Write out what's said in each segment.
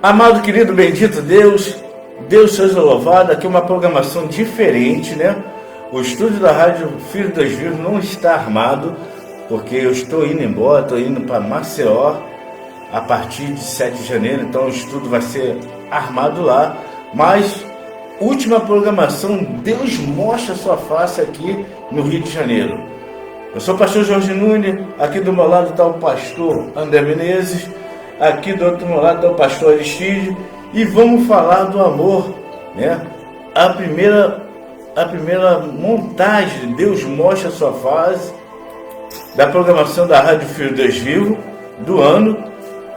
Amado, querido, bendito Deus, Deus seja louvado. Aqui uma programação diferente, né? O estúdio da Rádio Filho das Vivas não está armado, porque eu estou indo embora, estou indo para Maceió a partir de 7 de janeiro, então o estúdio vai ser armado lá. Mas, última programação, Deus mostra a sua face aqui no Rio de Janeiro. Eu sou o pastor Jorge Nunes, aqui do meu lado está o pastor André Menezes, aqui do outro meu lado está o pastor Aristide, e vamos falar do amor, né? A primeira montagem, Deus mostra a sua face, da programação da Rádio Filho das Vivas do ano,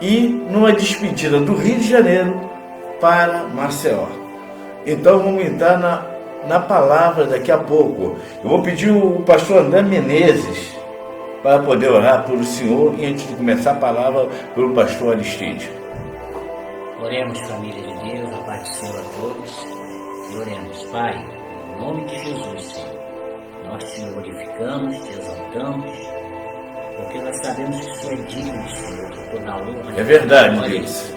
e numa despedida do Rio de Janeiro para Maceió. Então vamos entrar na palavra daqui a pouco. Eu vou pedir o pastor André Menezes para poder orar por o Senhor, e antes de começar a palavra, pelo pastor Aristide. Oremos, família de Deus, a paz do Senhor a todos. E oremos, Pai, em nome de Jesus, Senhor. Nós te glorificamos, te exaltamos, porque nós sabemos que o Senhor é digno, Senhor, de toda a honra. É verdade, Deus.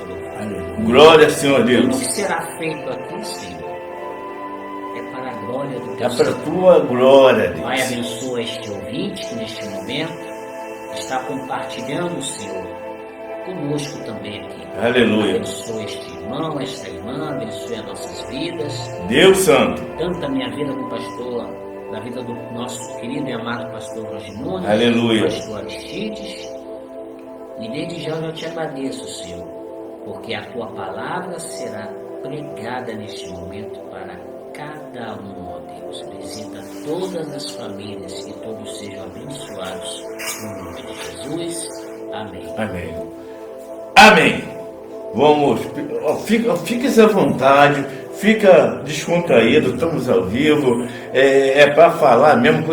Glória, Senhor Deus. O que será feito aqui, Senhor, é para a glória do teu É para a Senhor. tua glória, Deus. Pai, abençoa este ouvinte que neste momento está compartilhando, Senhor, conosco também aqui. Aleluia. Abençoa este irmão, esta irmã, abençoe as nossas vidas. Deus Santo. Tanto a minha vida como pastor, na vida do nosso querido e amado pastor Jorge Nunes, Aleluia. pastor Aristides. E desde já eu te agradeço, Senhor, porque a tua palavra será pregada neste momento para cada um, ó Deus. Visita todas as famílias, que todos sejam abençoados no nome de Jesus. Amém. Amém. Amém. Vamos, fique à vontade, fica descontraído, estamos ao vivo, é para falar mesmo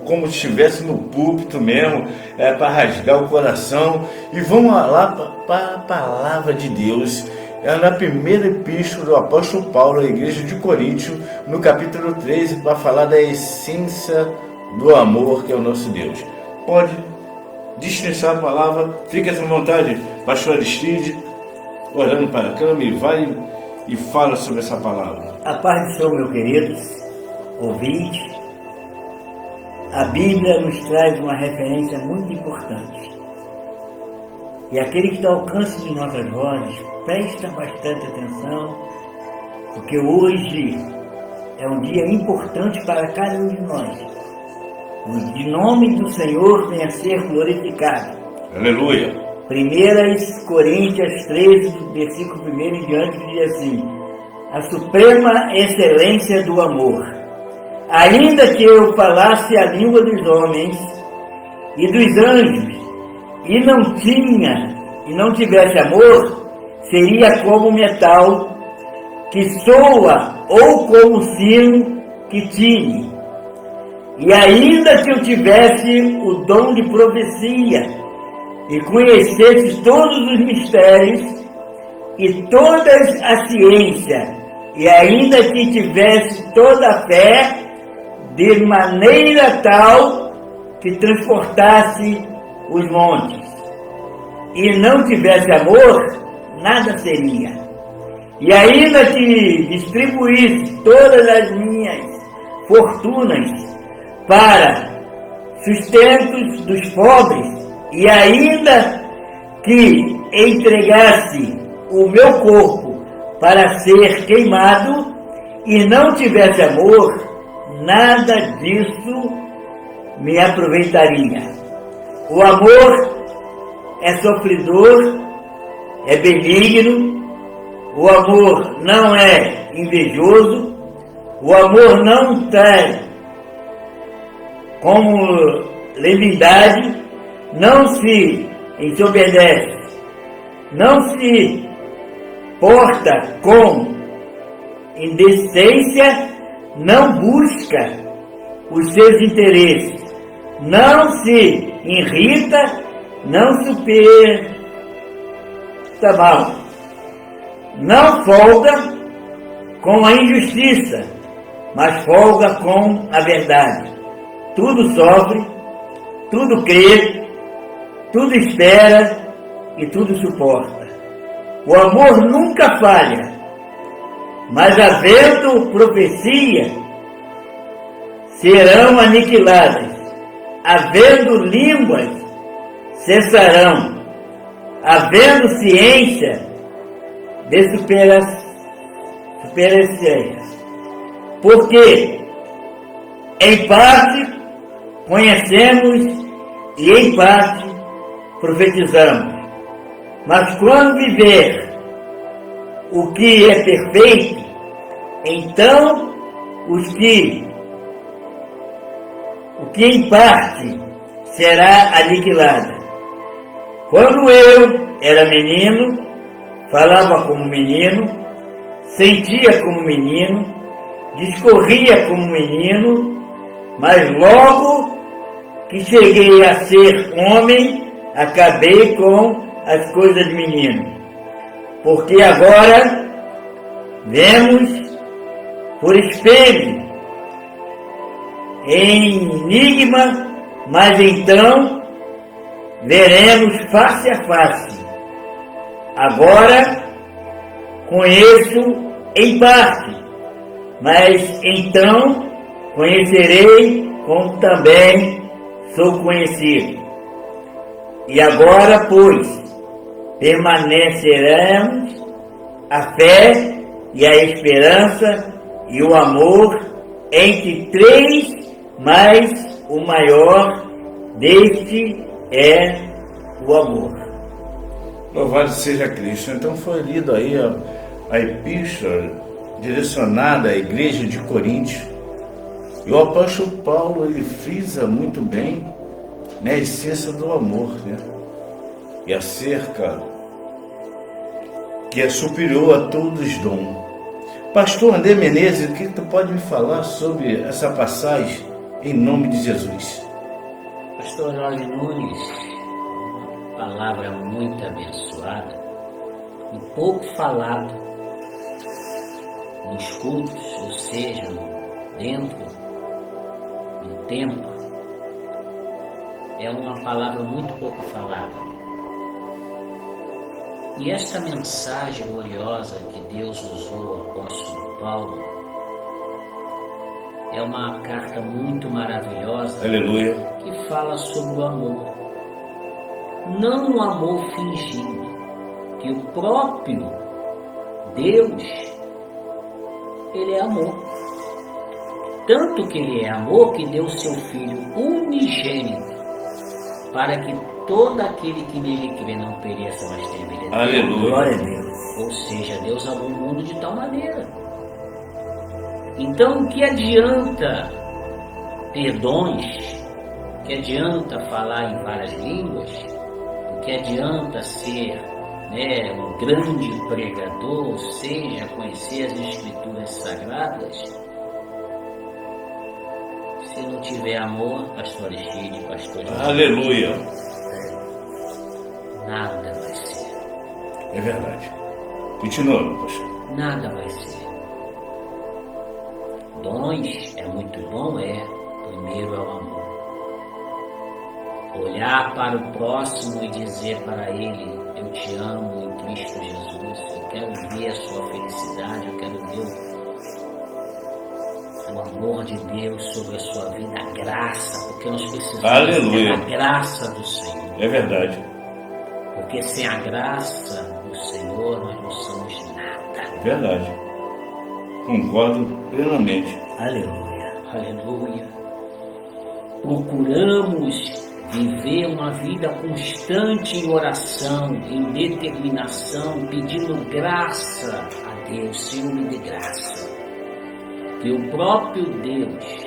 como se estivesse no púlpito mesmo, é para rasgar o coração, e vamos lá para a palavra de Deus. É na primeira epístola do apóstolo Paulo à igreja de Coríntio, no capítulo 13, para falar da essência do amor, que é o nosso Deus. Pode destrinchar a palavra, fique à vontade, pastor Aristide, olhando para a câmera, e vai e fala sobre essa palavra. A paz do Senhor, meus queridos ouvintes. A Bíblia nos traz uma referência muito importante. E aquele que está ao alcance de nossas vozes, presta bastante atenção, porque hoje é um dia importante para cada um de nós. O nome do Senhor venha a ser glorificado. Aleluia. 1 Coríntios 13, versículo 1 em diante, diz assim: a suprema excelência do amor. Ainda que eu falasse a língua dos homens e dos anjos, e não tivesse amor, seria como metal que soa, ou como sino que tine. E ainda que eu tivesse o dom de profecia e conhecesse todos os mistérios e toda a ciência, e ainda que tivesse toda a fé, de maneira tal que transportasse os montes, e não tivesse amor, nada seria. E ainda que distribuísse todas as minhas fortunas para sustentos dos pobres, e ainda que entregasse o meu corpo para ser queimado, e não tivesse amor, nada disso me aproveitaria. O amor é sofredor, é benigno, o amor não é invejoso, o amor não traz como leviandade, não se ensoberbece, não se porta com indecência, não busca os seus interesses, não se irrita, não supera mal, não folga com a injustiça, mas folga com a verdade. Tudo sofre, tudo crê, tudo espera e tudo suporta. O amor nunca falha, mas havendo profecia, serão aniquiladas. Havendo línguas, cessarão. Havendo ciência, superação. Porque, em parte, conhecemos e em parte, profetizamos. Mas quando viver o que é perfeito, então o que em parte será aniquilado. Quando eu era menino, falava como menino, sentia como menino, discorria como menino, mas logo que cheguei a ser homem, acabei com as coisas de menino. Porque agora vemos por espelho, em enigma, mas então veremos face a face. Agora conheço em parte, mas então conhecerei como também sou conhecido. E agora, pois, permaneceremos a fé e a esperança e o amor, entre três, mas o maior deste é o amor. Louvado seja Cristo. Então foi lido aí a epístola direcionada à igreja de Coríntios. E o apóstolo Paulo, ele frisa muito bem, né, a essência do amor, né? E acerca que é superior a todos os dons. Pastor André Menezes, o que tu pode me falar sobre essa passagem em nome de Jesus? Pastor Jorge Nunes, uma palavra muito abençoada e pouco falada nos cultos, ou seja, dentro do templo. É uma palavra muito pouco falada. E esta mensagem gloriosa que Deus usou ao apóstolo Paulo é uma carta muito maravilhosa. Aleluia. Que fala sobre o amor. Não o amor fingido, que o próprio Deus, ele é amor. Tanto que ele é amor que deu seu Filho unigênito, para que todo aquele que nele crê não pereça, mas tenha vida eterna. Aleluia. Glória a Deus. Ou seja, Deus amou o mundo de tal maneira. Então, o que adianta ter dons? O que adianta falar em várias línguas? O que adianta ser, um grande pregador, ou seja, conhecer as Escrituras Sagradas? Se não tiver amor, pastor Alexandre, pastor Jorge, Aleluia. nada vai ser. É verdade. Continua, pastor. Nada vai ser. Dons é muito bom, primeiro é o amor. Olhar para o próximo e dizer para ele: eu te amo em Cristo Jesus, eu quero ver a sua felicidade, eu quero ver o amor de Deus sobre a sua vida, a graça, porque nós precisamos Aleluia. da graça do Senhor. É verdade. Porque sem a graça do Senhor nós não somos nada. Verdade. Concordo plenamente. Aleluia. Aleluia. Procuramos viver uma vida constante em oração, em determinação, pedindo graça a Deus, Senhor, me dê graça. Que o próprio Deus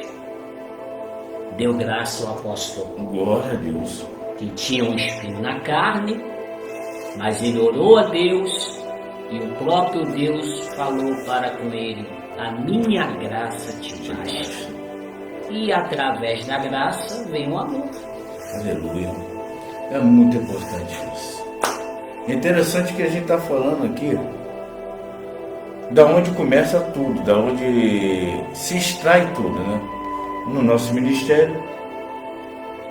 deu graça ao apóstolo, Glória a Deus. que tinha um espinho na carne, mas ele orou a Deus e o próprio Deus falou para com ele: a minha graça te basta. E através da graça vem o amor. Aleluia. É muito importante isso. É interessante que a gente está falando aqui da onde começa tudo, da onde se extrai tudo, né? No nosso ministério,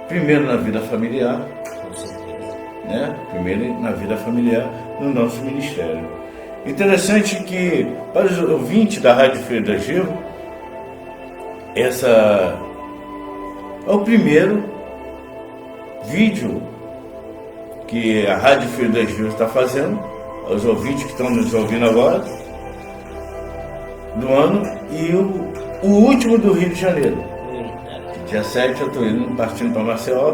primeiro na vida familiar, Com certeza. né? Primeiro na vida familiar, no nosso ministério. Interessante que, para os ouvintes da Rádio Filho da Gil, essa é o primeiro vídeo que a Rádio Filho da Gil está fazendo, aos ouvintes que estão nos ouvindo agora, do ano, e o último do Rio de Janeiro. Dia 7 eu estou indo, partindo para Maceió,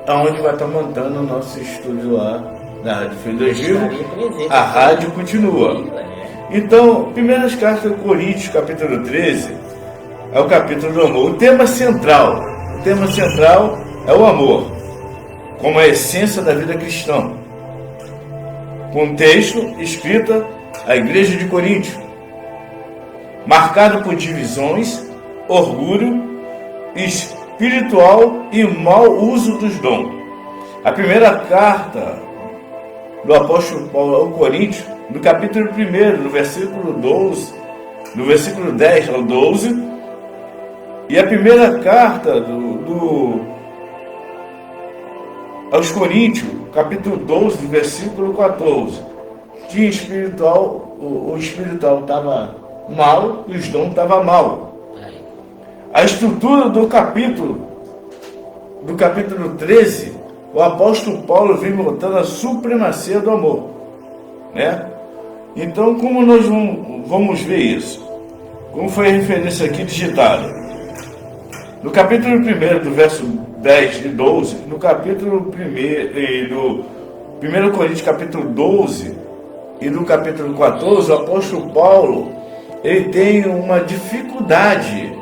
aonde vai estar montando o nosso estúdio lá da Rádio Filho da Gil. A rádio continua. Então, primeiras cartas de Coríntios, capítulo 13, é o capítulo do amor. O tema central é o amor, como a essência da vida cristã. Contexto, escrita à igreja de Corinto, marcado por divisões, orgulho espiritual e mau uso dos dons. A primeira carta do apóstolo Paulo ao Coríntios, no capítulo 1, no versículo 12, no versículo 10 ao 12, e a primeira carta aos Coríntios, capítulo 12, versículo 14. Tinha espiritual, o espiritual estava mal e os dons estavam mal. A estrutura do capítulo 13, o apóstolo Paulo vem botando a supremacia do amor, né? Então, como nós vamos ver isso? Como foi a referência aqui digitada? No capítulo 1, do verso 10 e 12, no capítulo 1 do 1 Coríntios, capítulo 12, e no capítulo 14, o apóstolo Paulo, ele tem uma dificuldade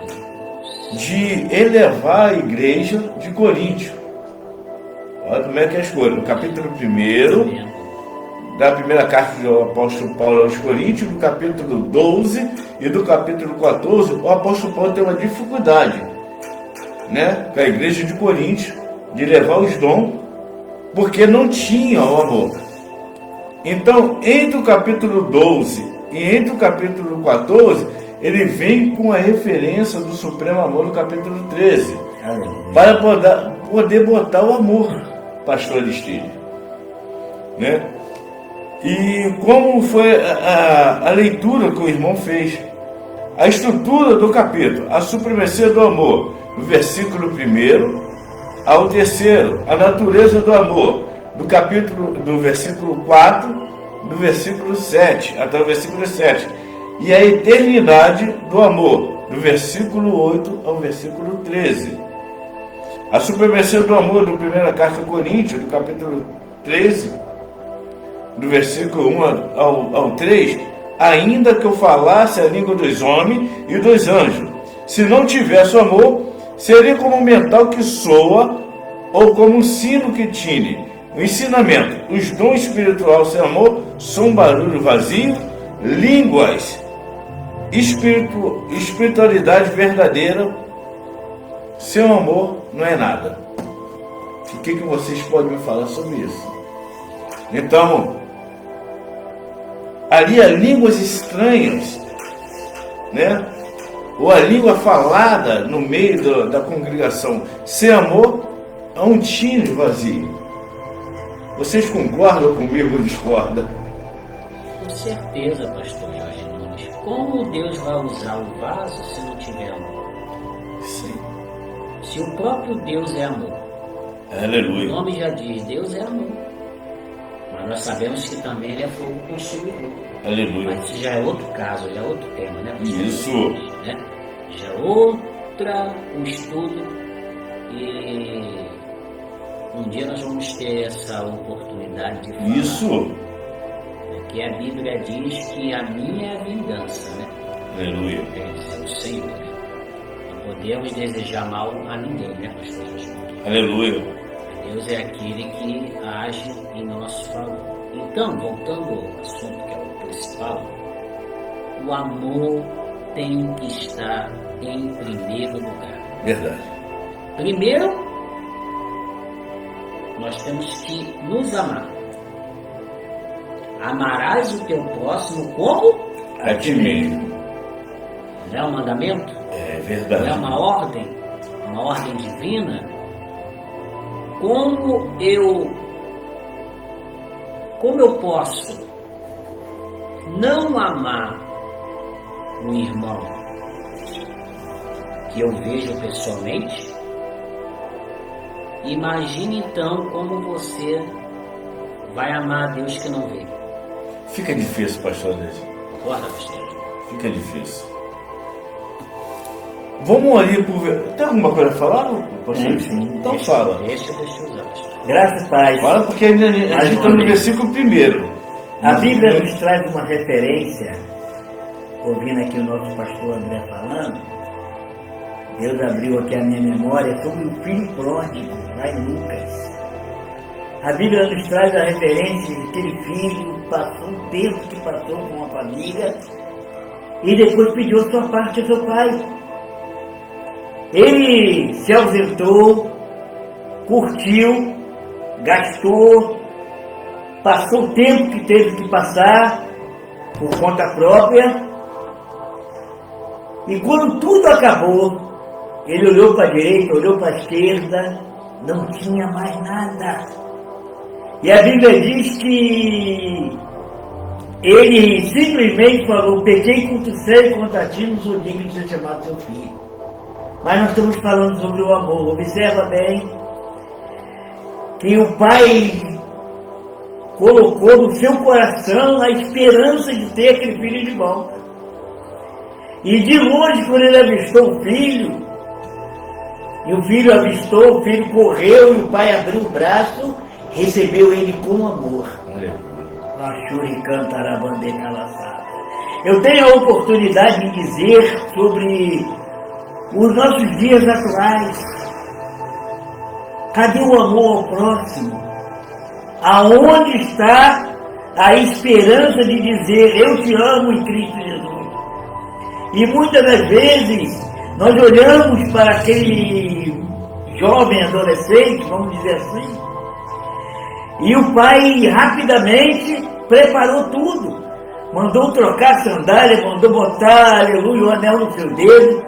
de elevar a igreja de Corinto. Olha como é que é as coisas. No capítulo 1 da primeira carta do apóstolo Paulo aos Coríntios, no capítulo 12 e do capítulo 14, o apóstolo Paulo tem uma dificuldade, né, com a igreja de Corinto, de levar os dons, porque não tinha o amor. Então, entre o capítulo 12 e entre o capítulo 14, ele vem com a referência do supremo amor no capítulo 13, para poder botar o amor, pastor Aristide, né? E como foi a leitura que o irmão fez, a estrutura do capítulo, a supremacia do amor, do versículo 1 ao 3, a natureza do amor, do versículo 4, do versículo 7 até o versículo 7, e a eternidade do amor, do versículo 8 ao versículo 13. A supremacia do amor, do 1 carta a Coríntios, do capítulo 13, do versículo 1 ao 3, ainda que eu falasse a língua dos homens e dos anjos, se não tivesse o amor, seria como um metal que soa ou como um sino que tine. O ensinamento, os dons espirituais sem amor são barulho vazio, línguas, espiritualidade verdadeira sem amor não é nada. O que vocês podem me falar sobre isso? Então, ali há línguas estranhas, né? Ou a língua falada no meio da congregação sem amor, é um tine vazio. Vocês concordam comigo ou discordam? Com certeza, pastor Jorge Nunes. Como Deus vai usar o vaso se não tiver amor? Sim. Se o próprio Deus é amor. Aleluia. O nome já diz, Deus é amor. Mas nós sabemos que também Ele é fogo consumidor. Aleluia. Mas isso já é outro caso, já é outro tema, né, pastor? Isso. Né? Já é um estudo, e um dia nós vamos ter essa oportunidade de falar. Isso. Porque a Bíblia diz que a minha é a vingança, né? Aleluia. É o Senhor. Não podemos desejar mal a ninguém, né, pastor Jesus? Aleluia. Deus é aquele que age em nosso favor. Então, voltando ao assunto que é o principal, o amor tem que estar em primeiro lugar. Verdade. Primeiro, nós temos que nos amar. Amarás o teu próximo como? A ti mesmo. Não é um mandamento? É Não verdade. é uma ordem divina? Como eu como eu posso não amar um irmão que eu vejo pessoalmente? Imagine então como você vai amar a Deus que não vê. Fica difícil, pastor Deus. Concorda, pastor? Fica difícil. Vamos ali por ver. Tem alguma coisa a falar, pastor? Sim. Então fala. Deixa eu usar, pastor. Graças a Pai. Fala porque a gente está no versículo 1. A Bíblia nos traz uma referência, ouvindo aqui o nosso pastor André falando. Deus abriu aqui a minha memória sobre o filho pródigo, lá em Lucas. A Bíblia nos traz a referência de aquele filho passou um tempo que passou com a família e depois pediu sua parte ao seu pai. Ele se ausentou, curtiu, gastou, passou o tempo que teve que passar por conta própria, e quando tudo acabou, ele olhou para a direita, olhou para a esquerda, não tinha mais nada. E a Bíblia diz que ele simplesmente falou: pequei contra o céu e contra ti, não sou digno de ser chamado seu filho. Mas nós estamos falando sobre o amor. Observa bem que o pai colocou no seu coração a esperança de ter aquele filho de volta. E de longe, quando ele avistou o filho, e o filho avistou, o filho correu, e o pai abriu o braço, recebeu ele com amor. Eu tenho a oportunidade de dizer sobre os nossos dias atuais. Cadê o amor ao próximo? Aonde está a esperança de dizer eu te amo em Cristo Jesus? E muitas das vezes nós olhamos para aquele jovem adolescente, vamos dizer assim, e o pai rapidamente preparou tudo. Mandou trocar a sandália, mandou botar, aleluia, o anel no seu dedo,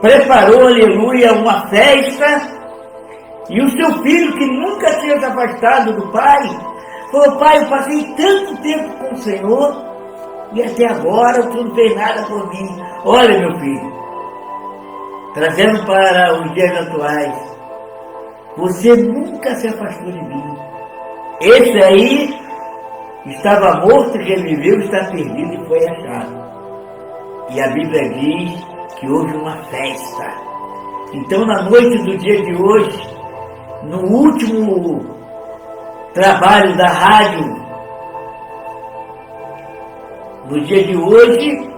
preparou, aleluia, uma festa. E o seu filho, que nunca tinha se afastado do pai, falou: pai, eu passei tanto tempo com o Senhor e até agora tu não fez nada por mim. Olha, meu filho, trazendo para os dias atuais, você nunca se afastou de mim. Esse aí estava morto, reviveu, está perdido e foi achado. E a Bíblia diz que houve uma festa. Então, na noite do dia de hoje, no último trabalho da rádio, no dia de hoje,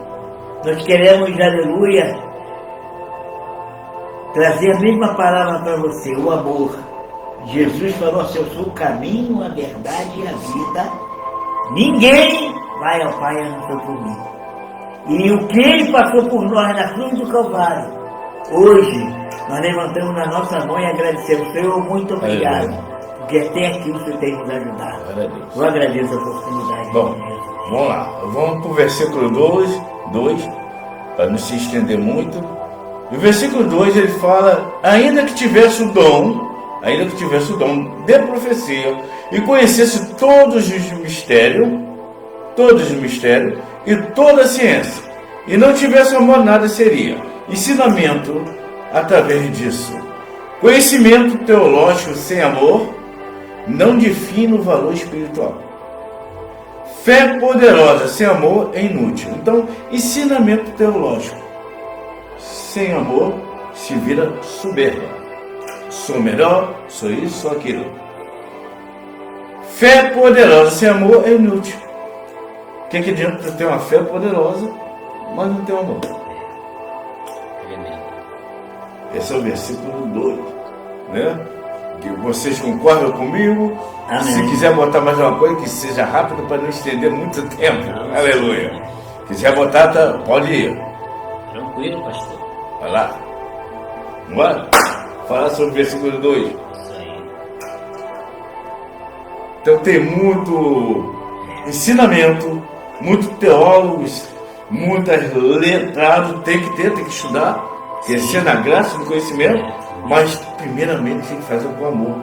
nós queremos, aleluia, trazer a mesma palavra para você, o amor. Jesus falou assim: eu sou o caminho, a verdade e a vida. Ninguém vai ao Pai a não ser por mim. E o que Ele passou por nós na cruz do Calvário, hoje nós levantamos na nossa mão e agradecemos. Senhor, muito obrigado, porque até aqui o Senhor tem nos ajudado. Eu agradeço a oportunidade. Bom, vamos lá. Vamos para o versículo 2, para não se estender muito. No versículo 2 ele fala: ainda que tivesse o dom de profecia e conhecesse todos os mistérios e toda a ciência, e não tivesse amor, nada seria. Ensinamento através disso. Conhecimento teológico sem amor não define o valor espiritual. Fé poderosa sem amor é inútil. Então, ensinamento teológico sem amor se vira soberba. Sou melhor, sou isso, sou aquilo. Fé poderosa sem amor é inútil. O que adianta ter uma fé poderosa, mas não ter amor? Esse é o versículo 2, né? Que vocês concordam comigo? Amém. Se quiser botar mais uma coisa, que seja rápido para não estender muito tempo. Não, aleluia. Quiser botar, tá, pode ir. Tranquilo, pastor. Vai lá. Bora. Falar sobre o versículo 2. Isso aí. Então tem muito ensinamento, muito teólogos, muitas letrados, tem que estudar, crescer na graça, no conhecimento, mas primeiramente tem que fazer com amor.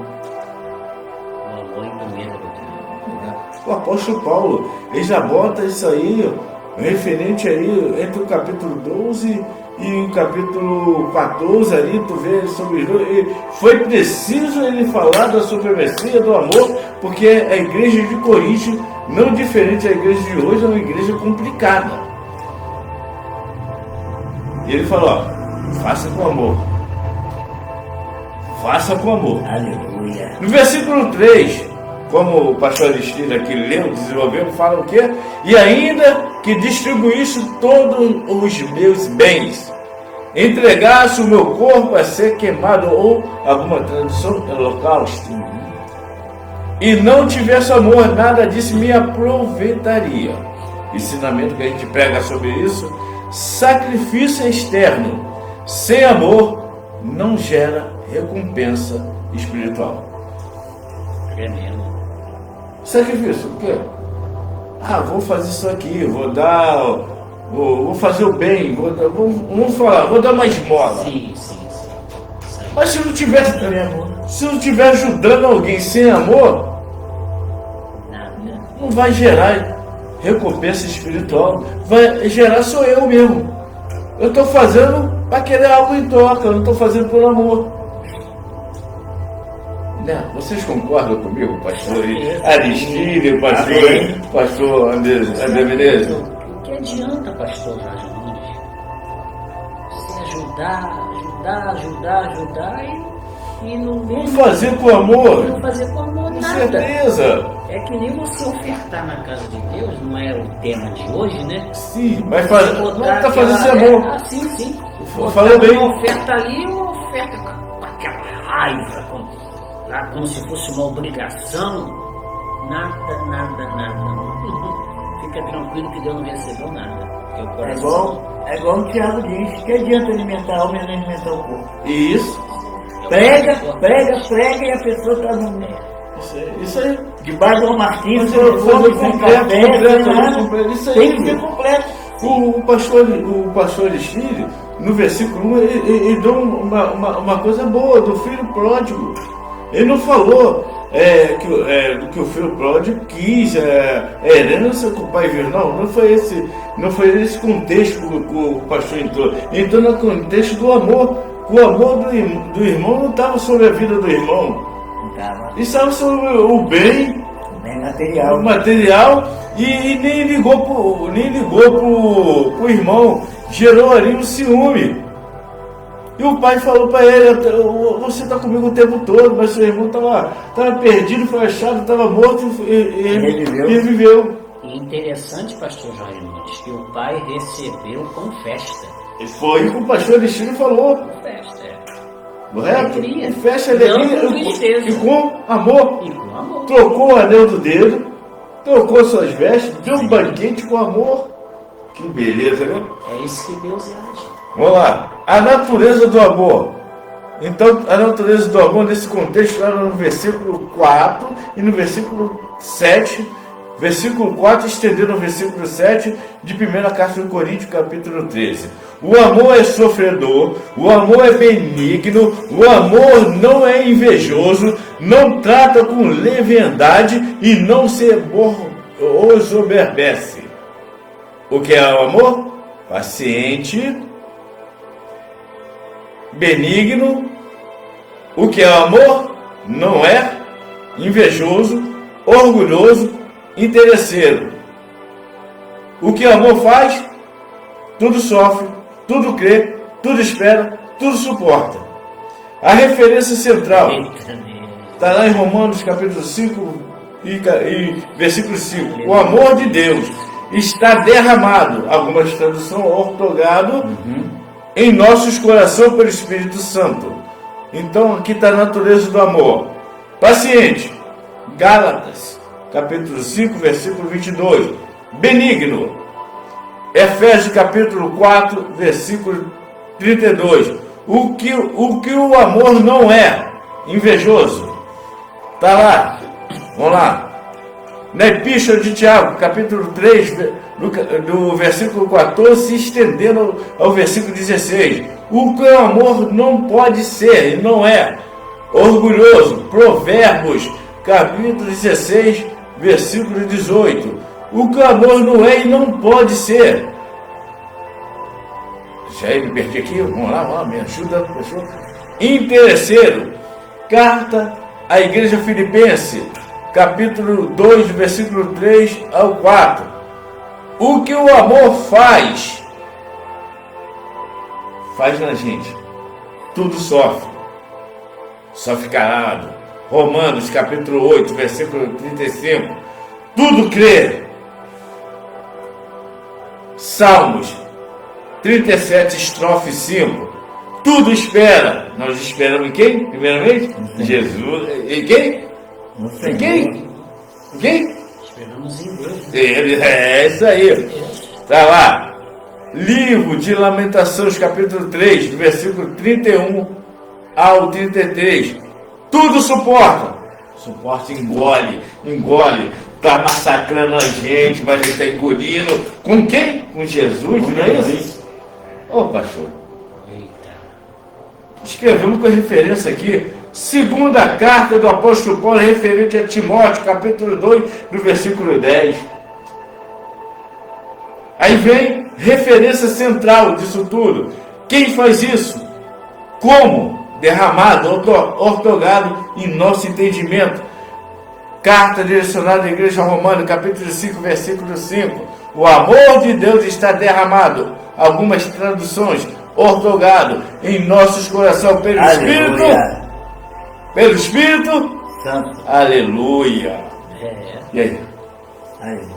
O amor em primeiro lugar. o apóstolo Paulo, ele já bota isso aí, referente aí, entre o capítulo 12 e o capítulo 14 ali, tu vê sobre os dois. Foi preciso ele falar da supremacia do amor, porque a igreja de Corinto, não diferente da igreja de hoje, é uma igreja complicada. E ele falou, ó, faça com amor. Faça com amor. Aleluia. No versículo 3, como o pastor Aristide aqui leu, desenvolveu, fala o quê? E ainda que distribuísse todos os meus bens, entregasse o meu corpo a ser queimado, ou alguma tradução, holocausto, e não tivesse amor, nada disso me aproveitaria. Ensinamento que a gente prega sobre isso: sacrifício externo sem amor não gera recompensa espiritual. Tremendo. Sacrifício, o quê? Ah, vou fazer isso aqui, vou fazer o bem, vamos falar, vou dar uma esmola. Sim. Mas se não tiver ajudando alguém sem amor, Nada. não vai gerar recompensa espiritual, vai gerar só eu mesmo. Eu estou fazendo para querer algo em troca, eu não estou fazendo por amor. Né? Vocês concordam comigo, pastor Aristide, pastor André Menezes? O que adianta, pastor Jorge Nunes? Você ajudar e no mesmo... Vamos fazer com amor? Não fazer com amor Com nada. certeza. É que nem você ofertar na casa de Deus, não é o tema de hoje, né? Sim, mas não Botar está fazendo esse aquela- amor. Sim. Falou bem. Uma oferta ali, uma oferta com aquela raiva, como se fosse uma obrigação. Nada. Fica tranquilo que Deus não recebeu nada. Teu coração. É igual o Tiago diz, que adianta alimentar a alma e não alimentar o corpo. Isso. Prega e a pessoa está no Isso aí. debaixo de uma marquinha, Mas sem eu vou fome, sem café, sem nada. completo. Isso Tem aí. que ser completo. O pastor Aristide, no versículo 1, ele deu uma coisa boa do filho pródigo. Ele não falou que o filho pródigo quis herança que o pai viu. Não foi esse contexto que o pastor entrou. Entrou no contexto do amor. O amor do irmão não estava sobre a vida do irmão. Estava sobre o bem material e nem ligou pro irmão. Gerou ali um ciúme. E o pai falou para ele: você está comigo o tempo todo, mas seu irmão estava perdido, foi achado, estava morto e ele viveu. E interessante, pastor Jorge Nunes, que o pai recebeu com festa. Foi o que o pastor Aristide falou. Com festa, Correto? Alegria. Festa, alegria Não com tristeza. e com amor. E com amor. Trocou o anel do dedo, trocou suas vestes, deu um banquete com amor. Que beleza, né? É isso que Deus age. Vamos lá. A natureza do amor. Então, a natureza do amor nesse contexto está no versículo 4 e no versículo 7. Versículo 4 estendendo ao versículo 7 de 1 Carta de Coríntios, capítulo 13. O amor é sofredor, o amor é benigno, o amor não é invejoso, não trata com leviandade e não se ensoberbece. O que é o amor? Paciente, benigno. O que é o amor? Não é invejoso, orgulhoso, interesseiro. O que o amor faz? Tudo sofre, tudo crê, tudo espera, tudo suporta. A referência central está lá em Romanos capítulo 5 e versículo 5. O amor de Deus está derramado, algumas traduções ortogado, em nossos corações pelo Espírito Santo. Então aqui está a natureza do amor. Paciente, Gálatas capítulo 5, versículo 22. Benigno, Efésios capítulo 4, versículo 32. O que o amor não é? Invejoso. Está lá. Vamos lá. Na Epístola de Tiago, capítulo 3, do versículo 14, se estendendo ao versículo 16. O que o amor não pode ser e não é? Orgulhoso. Provérbios, capítulo 16, versículo 18. O que o amor não é e não pode ser. Deixa eu me perdi aqui, vamos lá, me ajuda, professor. Interesseiro, carta à igreja filipense, capítulo 2, versículo 3 ao 4. O que o amor faz na gente? Tudo sofre calado. Romanos, capítulo 8, versículo 35. Tudo crê. Salmos 37, estrofe 5. Tudo espera. Nós esperamos em quem? Primeiramente? Jesus. Em quem? Em quem? Em quem? Esperamos em Deus. Ele, é isso aí. Tá lá. Livro de Lamentações, capítulo 3, do versículo 31 ao 33. Tudo suporta. Suporta, engole. Está massacrando a gente, mas ele está engolindo. Com quem? Com Jesus, não é isso? Ô, pastor. Eita. Escrevemos com referência aqui. Segunda carta do apóstolo Paulo, referente a Timóteo, capítulo 2, do versículo 10. Aí vem referência central disso tudo. Quem faz isso? Como? Derramado, ortogado em nosso entendimento. Carta direcionada à igreja romana, capítulo 5, versículo 5. O amor de Deus está derramado. Algumas traduções, ortogado em nossos corações pelo Espírito. Pelo Espírito Santo. Aleluia. É. E aí? Aleluia.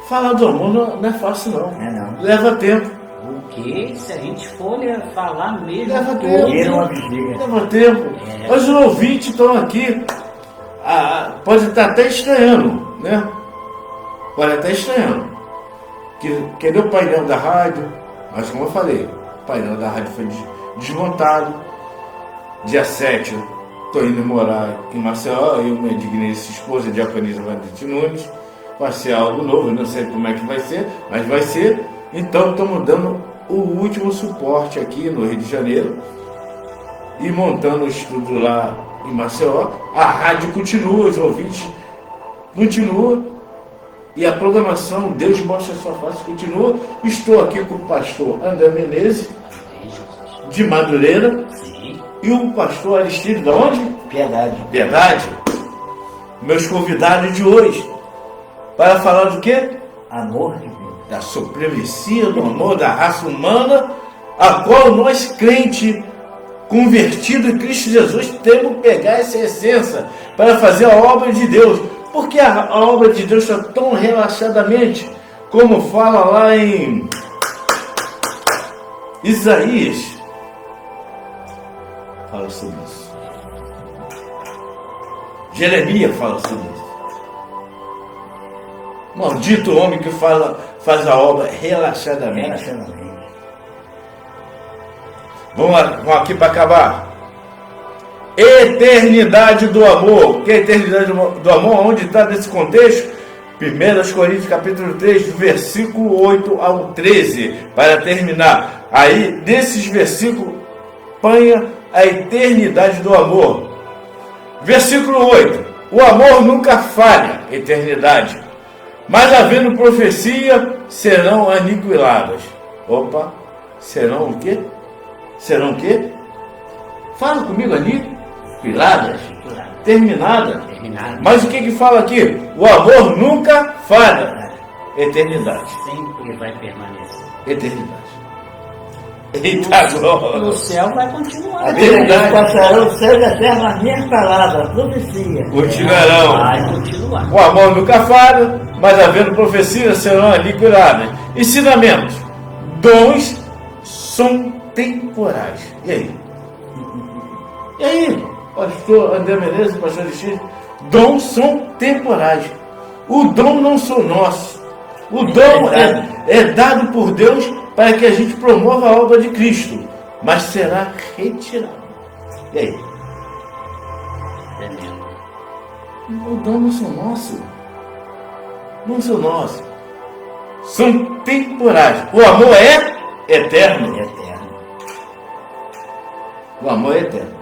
Falar do amor não é fácil não. É não. Leva tempo. O que? Se a gente for falar mesmo Leva tudo, tempo. Vira uma bexiga. Leva tempo. É. Mas os ouvintes estão aqui. Pode estar até estranhando, né? Pode até estranhando. Cadê o painel da rádio? Mas como eu falei, o painel da rádio foi desmontado. Dia 7, estou indo morar em Maceió. Eu, minha digníssima esposa, Diaconisa Vanderlei Nunes. Vai ser algo novo, eu não sei como é que vai ser, mas vai ser. Então estamos dando o último suporte aqui no Rio de Janeiro e montando o estudo lá em Maceió. A rádio continua, os ouvintes continuam e a programação Deus Mostra a Sua Face continua. Estou aqui com o pastor André Menezes, de Madureira, Sim. e o pastor Aristide, de onde? Piedade. Piedade. Meus convidados de hoje, para falar do quê? Amor de Deus. Da supremacia do amor da raça humana, a qual nós, crente, convertido em Cristo Jesus, temos que pegar essa essência para fazer a obra de Deus. Porque a obra de Deus está tão relaxadamente, como fala lá em Isaías. Fala sobre isso. Jeremias fala sobre isso. Maldito homem que faz a obra relaxadamente. Relacionamento. Vamos aqui para acabar. Eternidade do amor. O que é a eternidade do amor? Onde está nesse contexto? 1 Coríntios capítulo 3, versículo 8 ao 13. Para terminar. Aí, desses versículos, apanha a eternidade do amor. Versículo 8. O amor nunca falha. Eternidade. Mas havendo profecia, serão aniquiladas. Opa, serão o quê? Serão o quê? Fala comigo, aniquiladas. Terminada. Terminado. Mas o que fala aqui? O amor nunca falha. Eternidade. Sempre vai permanecer. Eternidade. Eita glória. No céu vai continuar. A Bíblia diz: passarão o céu e a terra nas minhas palavras, profecia. Continuarão. Vai continuar. O amor nunca falha, mas havendo profecia serão aniquiladas. Ensinamentos. Dons são temporais. E aí? E aí, pastor André Menezes, pastor Aristide? Dons são temporais. O dom não são nossos. O dom é dado por Deus para que a gente promova a obra de Cristo, mas será retirado. E aí? Tremendo. O dom não são nossos. Não são nossos. São temporais. O amor é eterno. Eterno. O amor é eterno.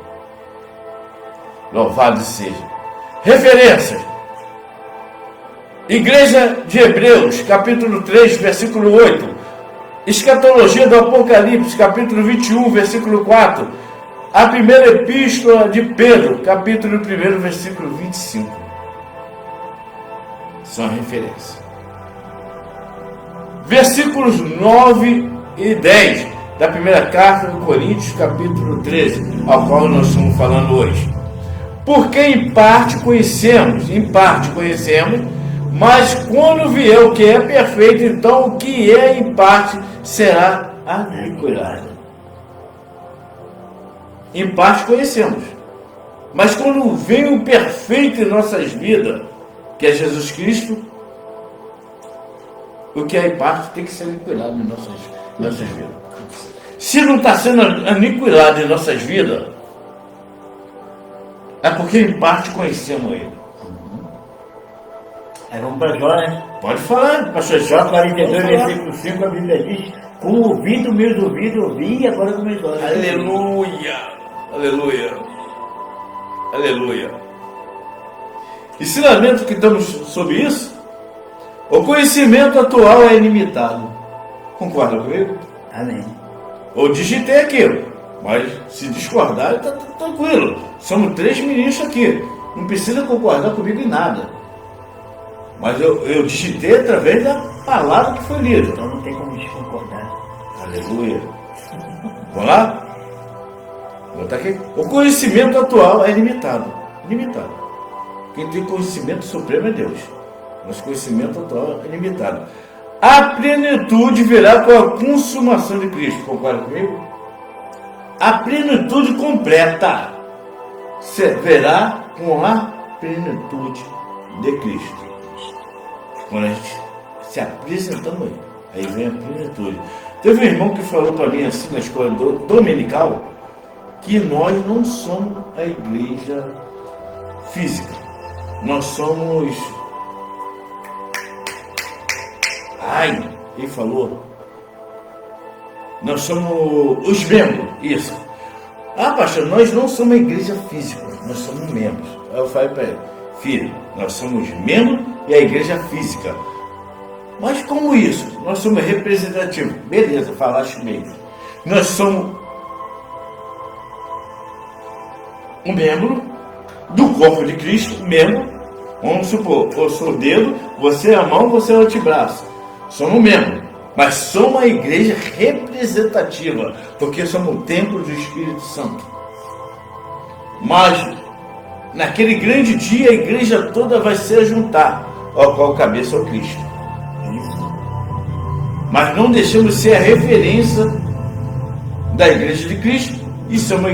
Louvado seja. Referências. Igreja de Hebreus, capítulo 3, versículo 8. Escatologia do Apocalipse, capítulo 21, versículo 4. A primeira epístola de Pedro, capítulo 1, versículo 25. São referências. Versículos 9 e 10 da primeira carta de Coríntios, capítulo 13, ao qual nós estamos falando hoje. Porque em parte conhecemos, mas quando vier o que é perfeito, então o que é em parte será aniquilado. Em parte conhecemos, mas quando vem o perfeito em nossas vidas, que é Jesus Cristo, o que é em parte tem que ser aniquilado em nossas vidas. Se não está sendo aniquilado em nossas vidas, é porque em parte conhecemos Ele. Aí vamos para Jó, né? Pode falar, pastor. Jó 42, versículo 5, a Bíblia diz: com o ouvido, meus ouvidos ouvi, e agora com meus olhos. Aleluia, aleluia, aleluia. Ensinamento que damos sobre isso: o conhecimento atual é ilimitado. Concorda comigo? Amém. Eu digitei aquilo, mas se discordar, está tranquilo. Somos 3 ministros aqui, não precisa concordar comigo em nada. Mas eu digitei através da palavra que foi lida. Então não tem como desconcordar. Aleluia. Vamos lá? Vou botar aqui. O conhecimento atual é limitado. Limitado. Quem tem conhecimento supremo é Deus. Nosso conhecimento atual é limitado. A plenitude virá com a consumação de Cristo. Concorda comigo? A plenitude completa verá com a plenitude de Cristo. Quando a gente se apresentando aí vem a plenitude. Teve um irmão que falou para mim assim na escola dominical que nós não somos a igreja física. Nós somos... ele falou. Nós somos os membros, isso. Pastor, nós não somos a igreja física, nós somos membros. Aí eu falei para ele: filho, nós somos membros e a igreja física. Mas como isso? Nós somos representativos. Beleza, falaste bem. Nós somos um membro do corpo de Cristo, membro. Vamos supor, eu sou o dedo, você é a mão, você é o antebraço. Somos membros, mas somos a igreja representativa, porque somos o templo do Espírito Santo. Mas naquele grande dia, a igreja toda vai se juntar, ao qual cabeça é o Cristo. Mas não deixamos de ser a referência da igreja de Cristo e somos